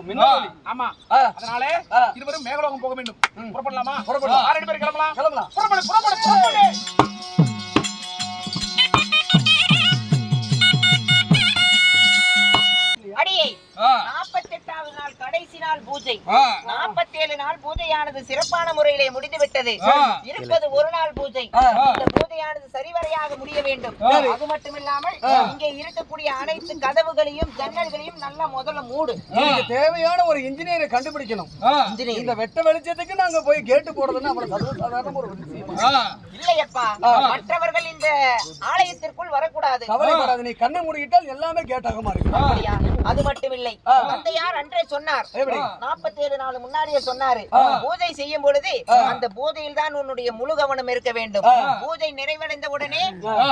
மின்னல் ஒளி. ஆமா, அதனால இருவரும் மேகலோகம் போக வேண்டும். புறப்படலாமா? புறப்படலாம். 2 பேர் கிளம்பலாம். புறப்படு. அடியே 48வது நாள் கடைசி நாள் பூஜை. 47 நாள் பூஜையானது சிறப்பான முறையிலே முடிந்து விட்டது. இருப்பது ஒரு நாள் பூஜை. இந்த பூஜையானது சரிவரையாக முடிய வேண்டும். அது மட்டுமில்லாமல் இங்கே இருக்கக்கூடிய அனைத்து கதவுகளையும் ஜன்னல்களையும் நல்லா முதல்ல மூடு. இதுக்கு தேவையான ஒரு இன்ஜினியரை கண்டுபிடிக்கணும். இந்த வெட்ட வெளிச்சத்துக்கு நாங்க போய் கேட்டு போடுறதுன்னா அவ்வளவு சாதாரண ஒரு விஷயம் இல்லையப்பா. மற்றவர்கள் இந்த ஆலயத்திற்குள் வரக்கூடாது. கவலைப்படாத, நீ கண்ணை மூடிக்கிட்டால் எல்லாமே கேட்டாகமா இருக்கு. அது மட்டுமில்லை, தந்தையார் அன்றே சொன்னார், 47 நாள் முன்னாடியே சொன்னாரு, பூஜை செய்யும் பொழுது அந்த பூஜையில் தான் உன்னுடைய முழு கவனம் இருக்க வேண்டும். பூஜை நிறைவடைந்த உடனே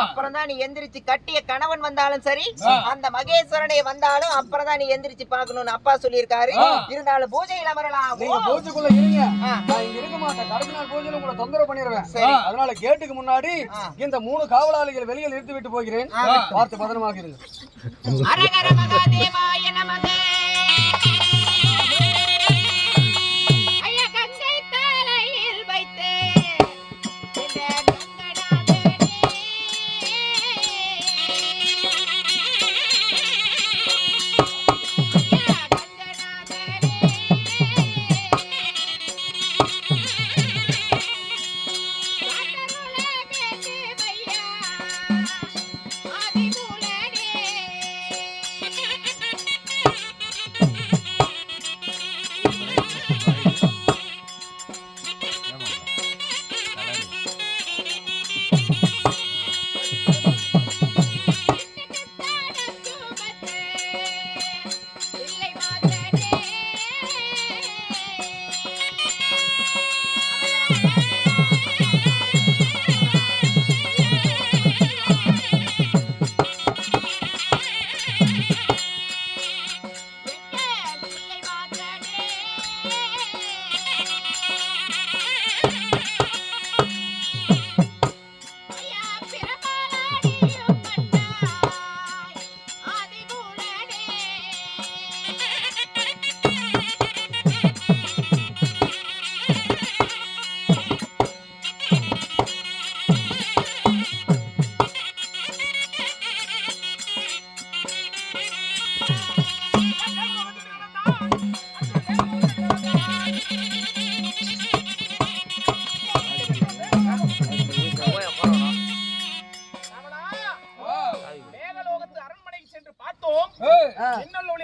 அப்புறம் தான் நீ எந்திரிச்சு, கட்டிய கணவன் வந்தாலும் சரி, அந்த மகேஸ்வரனை வந்தாலும் அப்புறம் தான் நீ எந்திரிச்சு பார்க்கணும்னு அப்பா சொல்லியிருக்காரு. இருந்தாலும் பூஜையில் அமரலாம். பூஜைக்குள்ள இருங்க, நான் இங்க இருக்க மாட்டேன். கடைசி நாள் பூஜையில உங்களை தொந்தரவு பண்ணிடுவேன். அதனால கேட்டுக்கு முன்னாடி இந்த 3 காவலாளிகள் வெளியே நிறுத்தி விட்டு போகிறேன். பார்த்து பதனமாக இருங்க. அரகர மகாதேவாய நமக.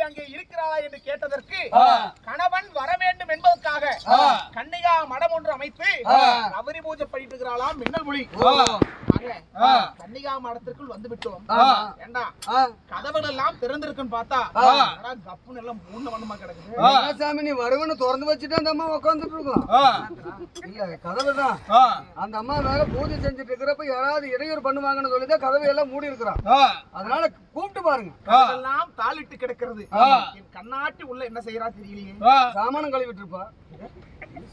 அங்கே இருக்கிறாளா என்று கேட்டதற்கு கணவன் வர வேண்டும் என்பதற்காக கன்னிகா மடம் ஒன்று அமைத்து அவரி பூஜை பண்ணிட்டு இருக்கிறாளாம் மின்னல் ஒளி. கன்னிகா மடத்திற்குள் வந்து விட்டோம். ஏண்டா கதவுகள் எல்லாம் திறந்திருக்குன்னு பார்த்தா கப்புன்னு எல்லாம் மூணு வண்ணமா கிடக்குது. சாமி நீ வருவன்னு திறந்து வச்சுட்டு அந்த அம்மா உட்காந்துட்டு இருக்கோம். இல்ல கதவுதான் அந்த அம்மா வேலை பூஜை செஞ்சுட்டு இருக்கிறப்ப யாராவது இடையூறு பண்ணுவாங்கன்னு சொல்லிதான் கதவை எல்லாம் மூடி இருக்கிறான். அதனால கூப்பிட்டு பாருங்க. எல்லாம் தாளிட்டு கிடக்கிறது. என் கண்ணாட்டி உள்ள என்ன செய்யறா தெரியலையே. சாமானம் கழுவிட்டு இருப்பா.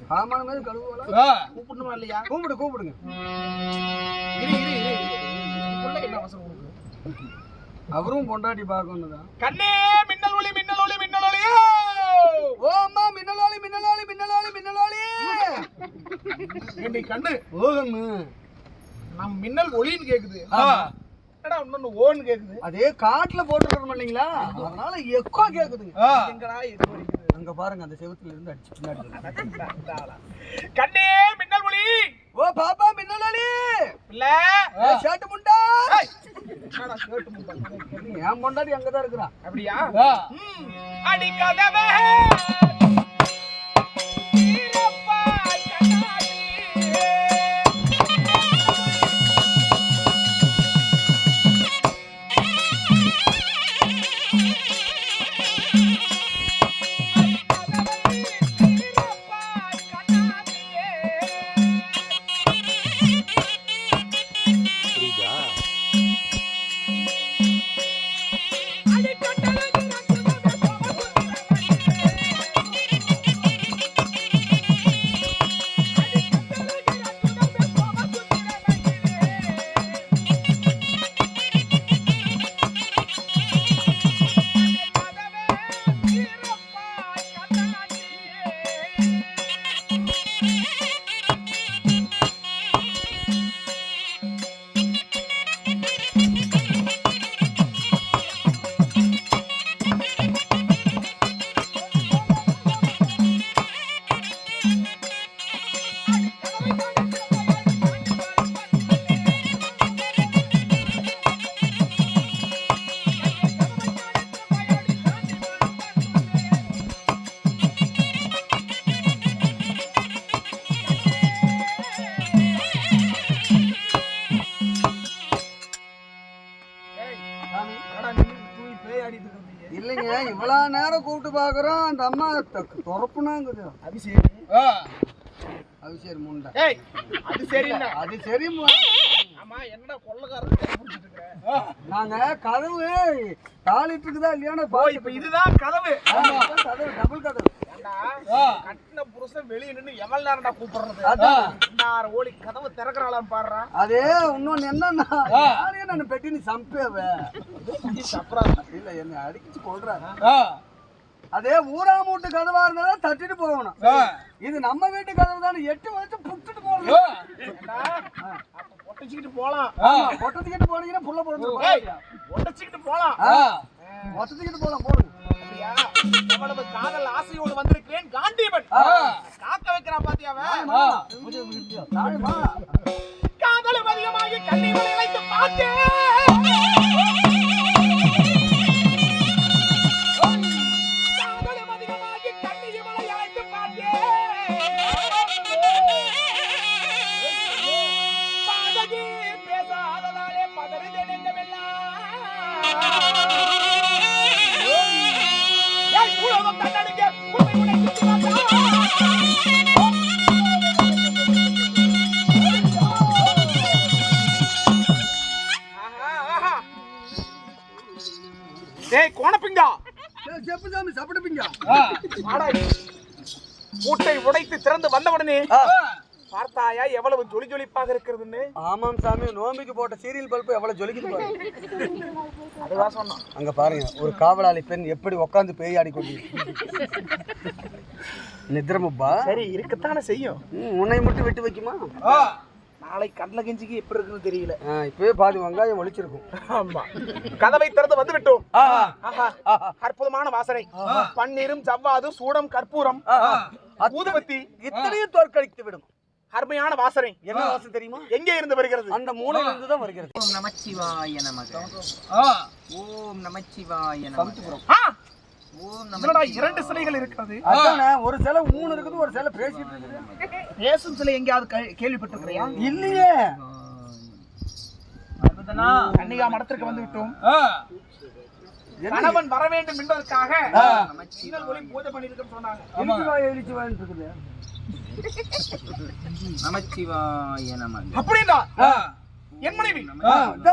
சாமானம் மேல கழுவுவா. கூப்பிடணுமா இல்லையா? கூப்பிடுங்க. என்ன அவசரம்? அவரும் பொண்டாட்டி பார்க்கணும்தான். கண்ணே மின்னல் ஒளி மின்னல் ஒளி மின்னல் ஒளி. ஓ அம்மா மின்னல் ஒளி மின்னல் ஒளி மின்னல் ஒளி மின்னல் ஒளி. ஏண்டி கண்ணு ஓகண்ணு நம் மின்னல் ஒளின்னு கேக்குது. என்னடா இன்னொன்னு ஓன்னு கேக்குது. அதே காட்டுல போட்டுறோம் இல்லைங்களா, அதனால எக்கோ கேக்குதுங்க. எங்கடா எக்கோ அடிக்குது? அங்க பாருங்க அந்த செவுத்துல இருந்து அடிச்சு பின்னாடி. கண்ணே மின்னல் ஒளி. ஓ பாப்பா மின்னல் ஒளி இல்ல ஷர்ட் முண்டா. என்னடா ஷர்ட் முண்டா? என் பொண்டாட்டி அங்கதான் இருக்கிறா. அப்படியா? அடிக்காதவே விளையாடிட்டு இருக்கீங்க? இல்லைங்க, இவ்வளவு நேரம் கூப்பிட்டு பாக்குறோம், அந்த அம்மா துறப்புனாங்குது. அது சரி. அது சரி முண்டை. ஏய், அது சரி இல்ல. அது சரி. ஆமா, என்னடா கொள்ளக்காரன் புடிச்சிட்டு இருக்கற? நாங்க கதவு காலிட்டு இருக்குதா இல்லையானு இப்ப இதுதான் கதவு. கதவு டபுள் கதவு. கட்டின புருஷன் வெளிய நின்னு எவ்வளவு நேரம்டா கூப்பிடுறது? நான் ஓடி கதவு திறக்கறாளான்னு பாடுறா. அதே இன்னொன்னு என்னன்னா, யாரையே நான் பெட்டினு சம்பேவ சப்ரா இல்ல, என்ன அடிச்சு கொள்றாங்க. அதே ஊரா மூட்டு கதவா இருந்தாலும் தட்டிட்டு போகணும். இது நம்ம வீட்டு கதவு தானே, 8 வச்சு புட்டுட்டு போகணும். ஒட்டச்சிக்கிட்டு போலாம். ஒட்டத்துக்கிட்டு போனீங்கன்னா புள்ள போடுறது. ஒட்டச்சிக்கிட்டு போலாம். ஒட்டத்துக்கிட்டு போலாம் போடுங்க. அப்படியா? எவ்வளவு காதல் ஆசையோடு வந்திருக்கிறேன் காந்தியவன். காக்க வைக்கிறான் பாத்தியாவ? காதலும் அதிகமாகி கண்ணீரை வைத்து பார்த்தேன். ஏய் கோணப்பிங்கா, செப்பு சாமி சாப்பிடுப்பீங்க. மூட்டை உடைத்து திறந்து வந்தவுடனே பார்த்தாயா எவ்வளவு ஜொலி ஜொலிப்பாக இருக்கிறதுன்னு? ஆமாம் சாமி, நோம்பிக்கு போட்ட சீரியல் பல்பு எவ்வளவு ஜொலிக்குது பாருங்க. அதுவா சொன்னோம். அங்க பாருங்க, ஒரு காவலாளி பெண் எப்படி உட்காந்து பேயாடி கொண்டு நித்ரமுப்பா. சரி, இருக்கத்தானே செய்யும். உன்னை மட்டும் விட்டு வைக்குமா? நாளை கடல கஞ்சிக்கு எப்படி இருக்குன்னு தெரியல. இப்பவே பாதி வெங்காயம் ஒளிச்சிருக்கும். ஆமா, கதவை திறந்து வந்து விட்டோம். அற்புதமான வாசனை. பன்னீரும் ஜவ்வாது சூடம் கற்பூரம் ஊதுபத்தி இத்தனையும் தோற்கடித்து விடும். அருமையான வாசனை. என்ன வாசனை தெரியுமா? எங்கே இருந்து வருகிறது? அந்த மூலையில இருந்து தான் வருகிறது. ஓம் நமச்சிவாய நமக. ஓம் நமச்சிவாய நமக. ஓம் என்னடா இரண்டு சிலைகள் இருக்கிறது? அதானே, ஒரு சிலை ஊன் இருக்குது, ஒரு சிலை பேசிட்டு இருக்குது. பேசும் சிலை எங்கயாவது கேள்விப்பட்டிருக்கிறியா? இல்லையே. கன்னிகா மடத்திற்கு வந்து விட்டோம். கணவன் வர வேண்டும் என்பதற்காக பூஜை பண்ணிருக்கோம் சொன்னாங்க. நமச்சிவாய நமக. அப்படின்னா என் மனைவி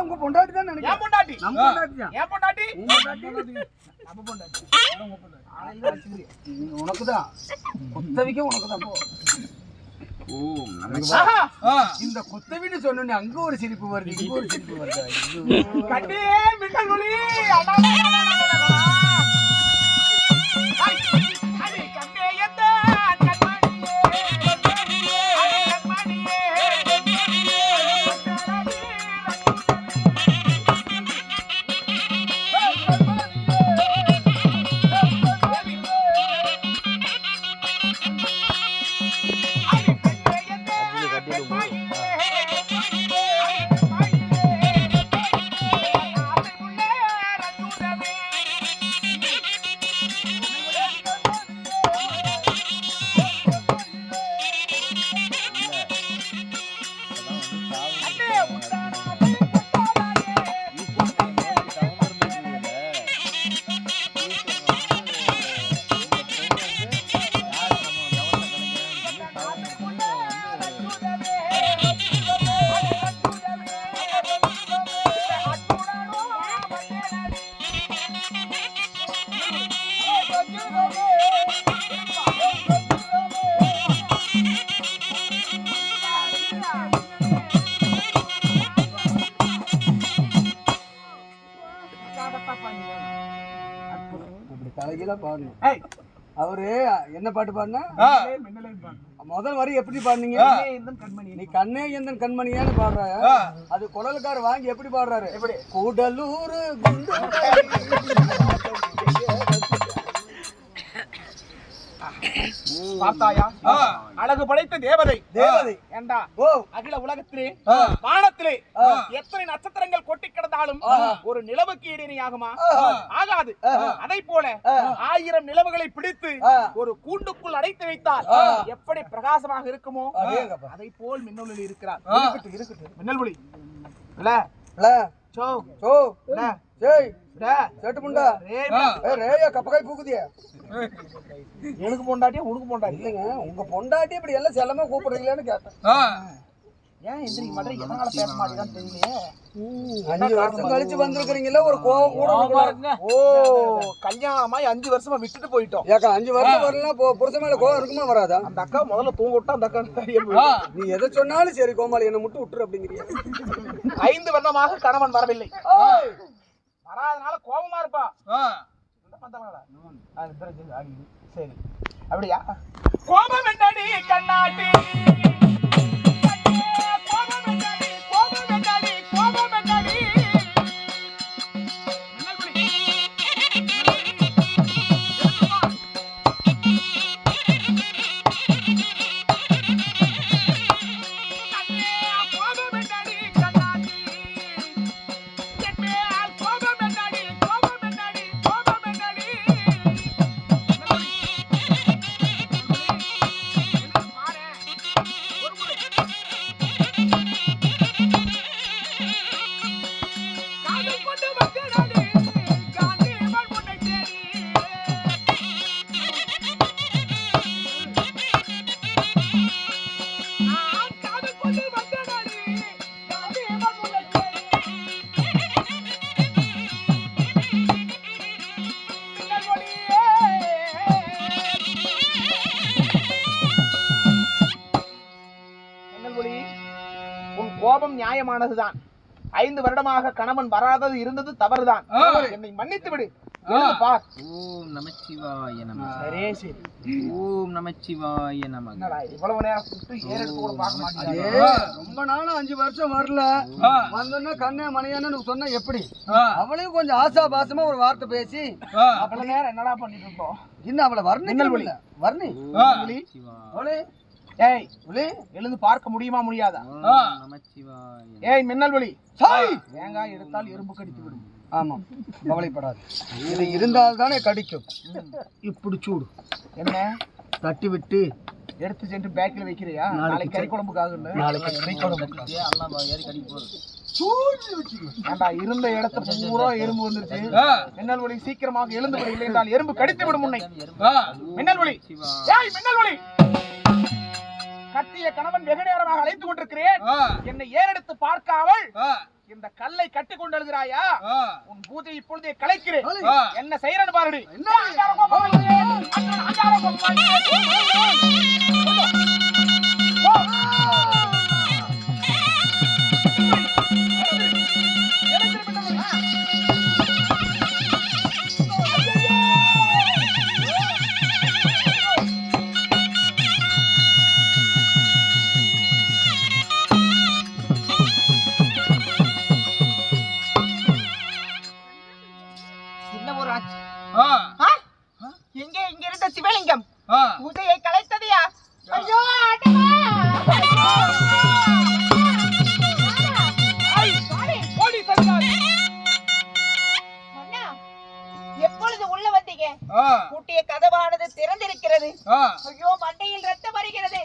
உங்க பொண்டாட்டி தான் நினைக்கிறேன். என் பொண்டாட்டி. நம்ம பொண்டாட்டி தான். என் பொண்டாட்டி. நம்ம பொண்டாட்டி. உனக்குதான் குத்தவிக்க உனக்குதான். போ. ஓம் நமச்சிவாய. இந்த குத்தவின்னு சொன்ன அங்க ஒரு சிரிப்பு வருது, இங்க ஒரு சிரிப்பு வருது. கட்டி மின்னல் ஒளி. தலைகீழா பாடணும். அவரு என்ன பாட்டு பாடினா? முதல் வரி எப்படி பாடுனீங்க? நீ கண்ணே எந்தன் கண்மணியான்னு பாடுற. அது குடலுக்கார வாங்கி எப்படி பாடுறாரு? கூடலூர் பார்த்தாயா? அழகு படைத்த தேவதை. தேவதை ஏண்டா அகில உலகத்திலே வானத்திலே எத்தனை நட்சத்திரங்கள் கொட்டி கிடந்தாலும் ஒரு நிலவுக்கு ஈடு ஆகுமா? ஆகாது. அதை போல 1000 நிலவுகளை பிடித்து ஒரு கூண்டுக்குள் அடைத்து வைத்தால் எப்படி பிரகாசமாக இருக்குமோ அதை போல் மின்னல் ஒளி இருக்கிறார். மின்னல் ஒளி இல்ல சோ சோ ஏய் சேட்டு முண்டா ரேயா கப்பக்காய் பூக்குதியா எனக்கு பொண்டாட்டியா உனக்கு பொண்டாட்டி இல்லைங்க உங்க பொண்டாட்டி இப்படி எல்லாம் செல்லமா கூப்பிடுறீங்களான்னு கேட்டேன். ஏன் எந்திரிக்க மாட்டேன் எதனால பேச மாட்டேங்கான்னு தெரியலையே. 5 வருஷம் கழிச்சு வந்திருக்கிறீங்களா ஒரு கோவம் கூட. ஓ கல்யாணமாய் 5 வருஷமா விட்டுட்டு போயிட்டோம். ஏக்கா 5 வருஷம் வரலாம் புருஷன் மேல கோவம் இருக்குமா வராதா? அந்த அக்கா முதல்ல தூங்க விட்டா அந்த அக்கா நீ எதை சொன்னாலும் சரி கோமாளி என்ன மட்டும் விட்டுரு அப்படிங்கிறியா? 5 வருடமாக கணவன் வரவில்லை. வராதனால கோபமா இருப்பா. சரி அப்படியா? கோபம் என்னடி கண்ணாட்டி கோபம் நியாயமானதுதான். 5 வருடமாக கணவன் வராதது இருந்தது தவறுதான். என்னை மன்னித்து விடு. பார். ஓம் நமச்சிவாய நமः. சரி சரி. ஓம் நமச்சிவாய நமः. என்னடா இவ்வளவு நேரம் கூப்பிட்டு ஏறெடுத்து கூட பார்க்க மாட்டீங்க. ரொம்ப நாளும் 5 வருஷம் வரல. வந்தோன்னா கண்ணே மணியான்னு சொன்னா எப்படி? அவளையும் கொஞ்சம் ஆசா பாசமா ஒரு வார்த்தை பேசி அவ்வளவு நேரம் என்னடா பண்ணிட்டு இருந்தோம்? இன்னும் அவளை வர்ணி வர்ணி அவளே ஏய் எழுந்து பார்க்க முடியுமா முடியாதா? ஏய் மின்னல் ஒளி தேங்காய் எடுத்தால் எறும்பு கடித்து விடும். ஆமா கவலைப்படாது. இது இருந்தால் தானே கடிக்கும். இப்படி சூடு என்ன தட்டி விட்டு எடுத்து சென்று பேக்கில் வைக்கிறியா? நாளைக்கு கறி குழம்புக்காக ஏண்டா இருந்த இடத்த பூரா எறும்பு வந்துருச்சு. மின்னல் ஒளி சீக்கிரமாக எழுந்து விடு, இல்லை என்றால் எறும்பு கடித்து விடும் உன்னை. மின்னல் ஒளி ஏய் மின்னல் ஒளி கட்டிய கணவன் வெகு நேரமாக அழைத்துக் கொண்டிருக்கிறேன். என்னை ஏறெடுத்து பார்க்காமல் இந்த கல்லை கட்டி கொண்டு எழுகிறாயா? உன் பூஜை இப்பொழுதே கலைக்கிறேன். என்ன செய்யறன்னு பாருடி. எங்கே இங்க இருந்த சிவலிங்கம் பூஜையை கலைத்ததையா? ஐயோ எப்பொழுது உள்ள வந்தீங்க? கூட்டிய கதவானது திறந்திருக்கிறது. ஐயோ மண்டையில் ரத்தம் வருகிறது.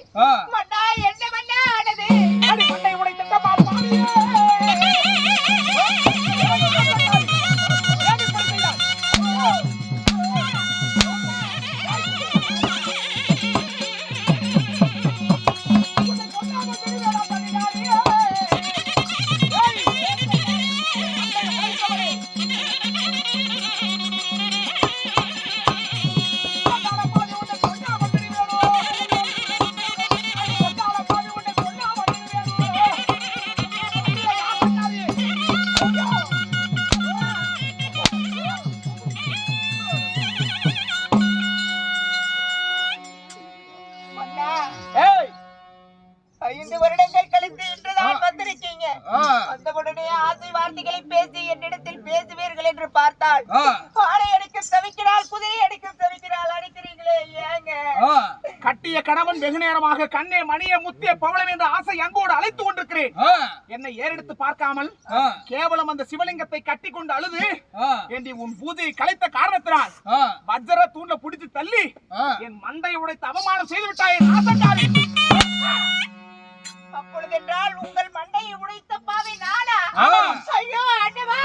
மண்ணா என்ன மண்ணா ஆனது? மண்டை உடைத்த கட்டிய கணவன் வெகு நேரமாக கண்ணே மணிய முத்திய பவளம் என்ற ஆசை அங்கோடு அழைத்துக் கொண்டிருக்கிறேன். என்னை ஏறெடுத்து பார்க்காமல் கேவலம் அந்த சிவலிங்கத்தை கட்டி கொண்டு அழுது என்று உன் பூஜையை கலைத்த காரணத்தினால் வஜ்ர தூண்ல பிடித்து தள்ளி என் மண்டையை உடைத்து அவமானம் செய்து விட்டாயே நாசக்காரி. அப்பொழுதென்றால் உங்கள் மண்டையை உடைத்த பாவி நானா? ஐயோ ஆண்டவா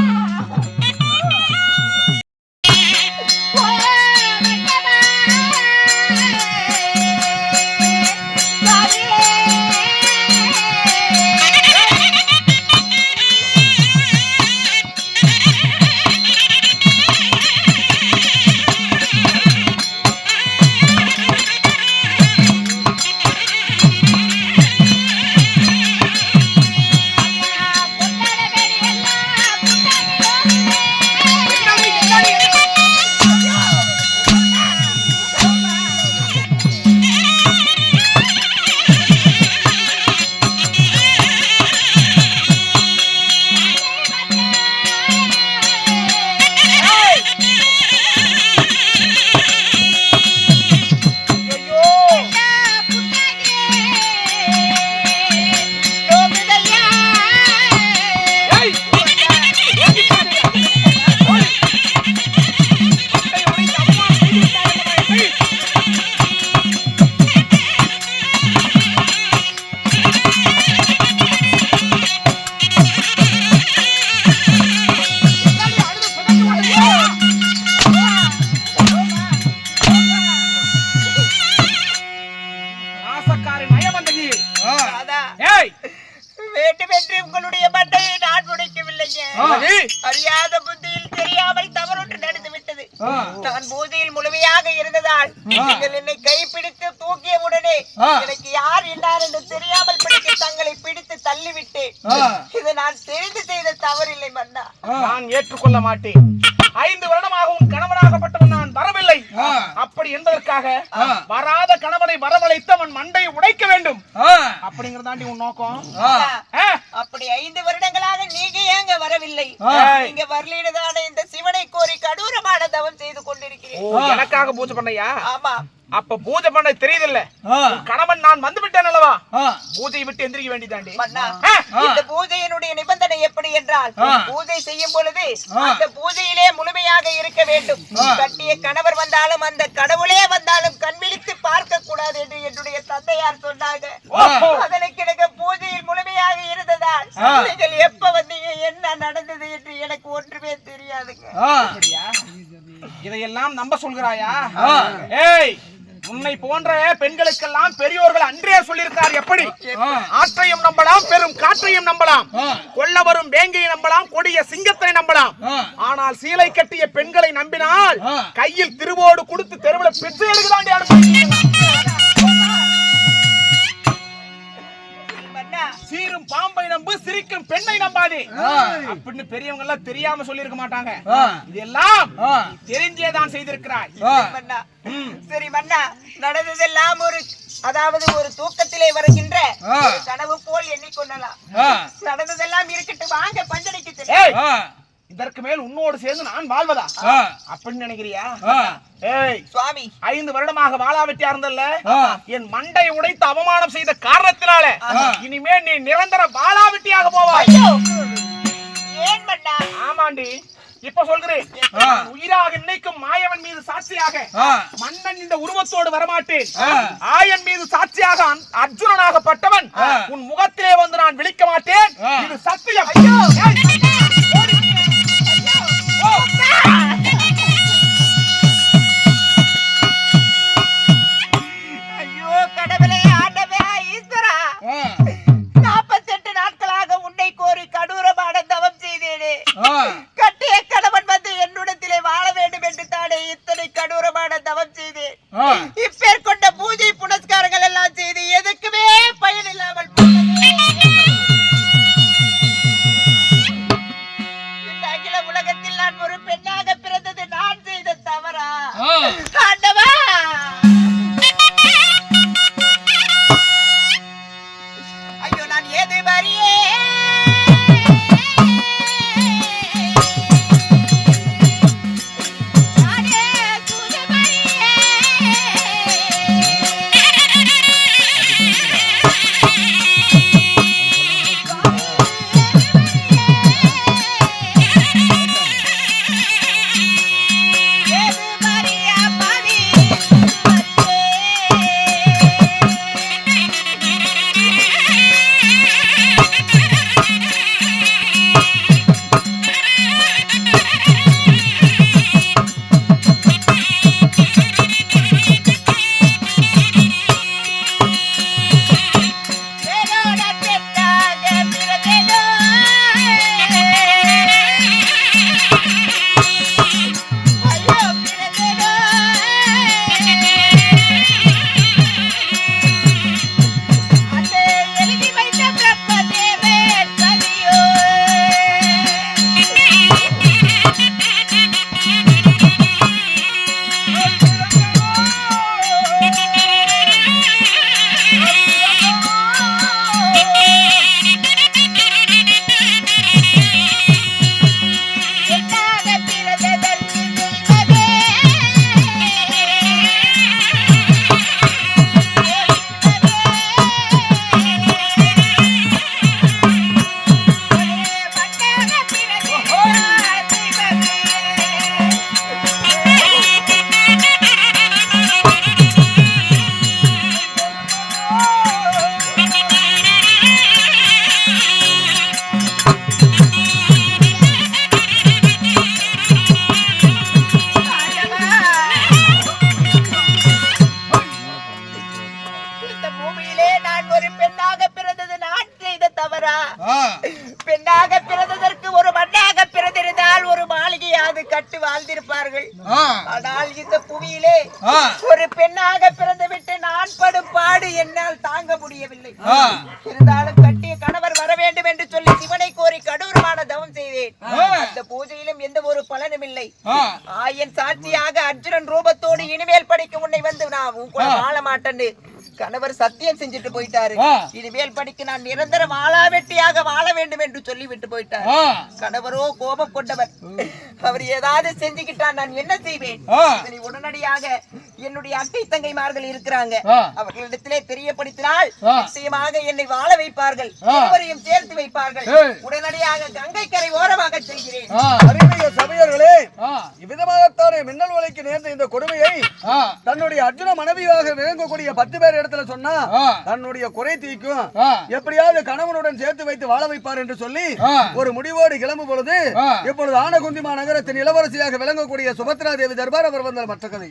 அறியாத புத்தியில் தெரியாமல் தவறொன்று நடந்து விட்டது. நான் பூஜையில் முழுமையாக இருந்ததால் நீங்கள் என்னை கைப்பிடித்து தூக்கிய உடனே எனக்கு யார் என்னார் என்று தெரியாமல் பிடித்து தங்களை பிடித்து தள்ளிவிட்டு இது நான் தெரிந்து செய்த தவறில்லை மன்னா. நான் ஏற்றுக்கொள்ள மாட்டேன். 5 வருடமாக உன் கணவனாகப்பட்டவன் நான் வரவில்லை. அப்படி என்பதற்காக வராத கணவனை வரவழைத்து அவன் மண்டையை உடைக்க வேண்டும் அப்படிங்கறதாண்டி உன் நோக்கம். அப்படி 5 வருடங்களாக நீங்க ஏங்க வரவில்லை? நீங்க வரலீடுதானே இந்த சிவனை கோரி கடூரமான தவம் செய்து கொண்டிருக்கிறேன். எனக்காக பூஜை பண்ணையா? ஆமா. அப்ப பூஜை பண்ண தெரியுதில்ல. கணவன் நான் வந்து விட்டேன் அல்லவா, பூஜையை விட்டு எந்திரிக்க வேண்டியதாண்டி. இந்த பூஜையினுடைய நிபந்தனை எப்படி என்றால் பூஜை செய்யும் பொழுது அந்த பூஜையிலே முழுமையாக இருக்க வேண்டும். கட்டிய கணவர் வந்தாலும் அந்த கடவுளே வந்தாலும் கண் விழித்து பார்க்க கூடாது என்று என்னுடைய தந்தையார் சொன்னாங்க. அதற்கு எனக்கு பூஜையில் முழுமையாக இருந்ததால் நீங்கள் எப்ப வந்தீங்க என்ன நடந்தது என்று எனக்கு ஒன்றுமே தெரியாதுங்க. இதையெல்லாம் நம்ப சொல்கிறாயா? ஏய், உன்னை போன்ற பெண்களுக்கெல்லாம் பெரியோர்கள் அன்றே சொல்லியிருக்கார். எப்படி? ஆற்றையும் நம்பலாம், பெரும் காற்றையும் நம்பலாம், கொல்ல வரும் வேங்கையை நம்பலாம், கொடிய சிங்கத்தை நம்பலாம். ஆனால் சீலை கட்டிய பெண்களை நம்பினால் கையில் திருவோடு கொடுத்து தெருவில் பிச்சை எடுக்கதாண்டி அனுப்பி. சீரும் பாம்பை நம்பு, சிரிக்கும் பெண்ணை நம்பாதே அப்படின்னு பெரியவங்க எல்லாம் தெரியாம சொல்லி இருக்க மாட்டாங்க. இதெல்லாம் தெரிஞ்சேதான் செய்திருக்கிறாய். சரி மன்னா, நடந்ததெல்லாம் அதாவது ஒரு தூக்கத்திலே வருகின்ற கனவு போல் எண்ணிக்கொள்ளலாம். நடந்ததெல்லாம் இருக்கட்டும், வாங்க பஞ்சனைக்கு செல்லுங்கள். இதற்கு மேல் உன்னோடு சேர்ந்து நான் வாழ்வதா அப்படின்னு நினைக்கிறியா? ஏய் சுவாமி, 5 வருடமாக வாழாவெட்டியா இருந்தல்ல, என் மண்டையை உடைத்து அவமானம் செய்த காரணத்தினால இனிமே நீ நிரந்தர வாழாவெட்டியாக போவாய். ஏன் மன்னா? ஆமாண்டி, இப்ப சொல்கிறேன். உயிராக நினைக்கும் மாயவன் மீது சாட்சியாக மன்னன் இந்த உருவத்தோடு வரமாட்டேன். ஆயன் மீது சாட்சியாக அர்ஜுனனாகப்பட்டவன் உன் முகத்திலே வந்து நான் விழிக்க மாட்டேன். இது சத்தியம். ஐயோ கடவுளே, ஆண்டவே, ஈஸ்வரா, 48 நாட்களாக உன்னை கோரி கடூரமான தவம் செய்தேனே. கட்டிய கணவன் வந்து என்னிடத்திலே வாழ வேண்டும் என்று தானே இத்தனை கடூரமான தவம் செய்தேன். இப்பேர் கொண்ட பூஜை புனஸ்காரங்கள் எல்லாம் செய்து எதுக்குமே பயன் இல்லாமல் இந்த அகில உலகத்தில் நான் ஒரு பெண்ணாக பிறந்தது நான் செய்த தவறா? ஆண்டவா, ஐயோ நான் ஏது வரியே ஏது வரியா காது கட்டு வாழ்ந்திருப்பார்கள். ஆனால் இந்த புவியிலே ஒரு பெண்ணாக பிறந்து விட்டு நான் படும் பாடு என்னால் தாங்க முடியவில்லை. இருந்தாலும் கட்டிய கணவர் வர வேண்டும் என்று சொல்லி சிவனை கோரி கடூரமான தவம் செய்தேன். அந்த பூஜையிலும் எந்த ஒரு பலனும் இல்லை. ஆயன் சாட்சியாக அர்ஜுனன் ரூபத்தோடு இனிமேல் படிக்க உன்னை வந்து நான் உன் கூட வாழ மாட்டேன்னு கணவர் சத்தியம் செஞ்சுட்டு போயிட்டாரு. இனிமேல் படிக்க நான் நிரந்தர வாழாவெட்டியாக வாழ வேண்டும் என்று சொல்லி விட்டு போயிட்டார். கணவரோ கோபம் கொண்டவர். அவர் ஏதாவது செஞ்சுக்கிட்டான் நான் என்ன செய்வேன்? இதனை உடனடியாக என்னுடைய அக்கை தங்கைமார்கள் இருக்கிறாங்க, அவர்களிடத்திலே தெரியப்படுத்தினால் நிச்சயமாக என்னை வாழ வைப்பார்கள், இருவரையும் சேர்த்து வைப்பார்கள். உடனடியாக கங்கை கரை ஓரமாக செய்கிறேன். அருமைய சபையர்களே, இவ்விதமாகத்தானே மின்னல் உலைக்கு நேர்ந்த இந்த கொடுமையை தன்னுடைய அர்ஜுன மனைவியாக விளங்கக்கூடிய 10 பேர் இடத்துல சொன்னா தன்னுடைய குறை தீக்கும், எப்படியாவது கணவனுடன் சேர்த்து வைத்து வாழ வைப்பார் என்று சொல்லி ஒரு முடிவோடு கிளம்பும் பொழுது இப்பொழுது ஆனகுந்திமா நகரத்தின் இளவரசியாக விளங்கக்கூடிய சுபத்ரா தேவி தர்பார் அவர் வந்தால் மற்ற கதை.